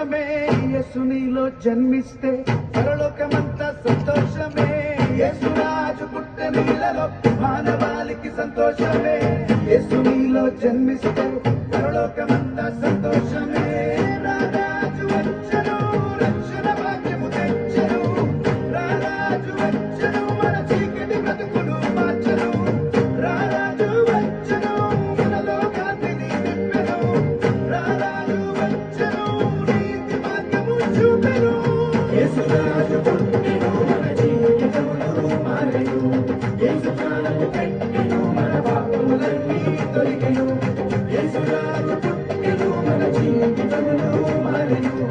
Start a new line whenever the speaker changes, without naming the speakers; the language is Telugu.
సంతోషమే యేసునిలో జన్మిస్తే పరలోకమంతా సంతోషమే యేసురాజు పుట్టెనిలలో మానవాళికి సంతోషమే యేసునిలో జన్మిస్తే పరలోకమంతా సంతోషమే రారాజు వచ్చెను రక్షణ భాగ్యము తెచ్చెను రారాజు వచ్చెను మన చీకటి బ్రతుకును మార్చెను రారాజు వచ్చెను మనలో కాంతిని నింపెను రారాజు వచ్చెను నీతి మార్గము చూపెను యేసురాజు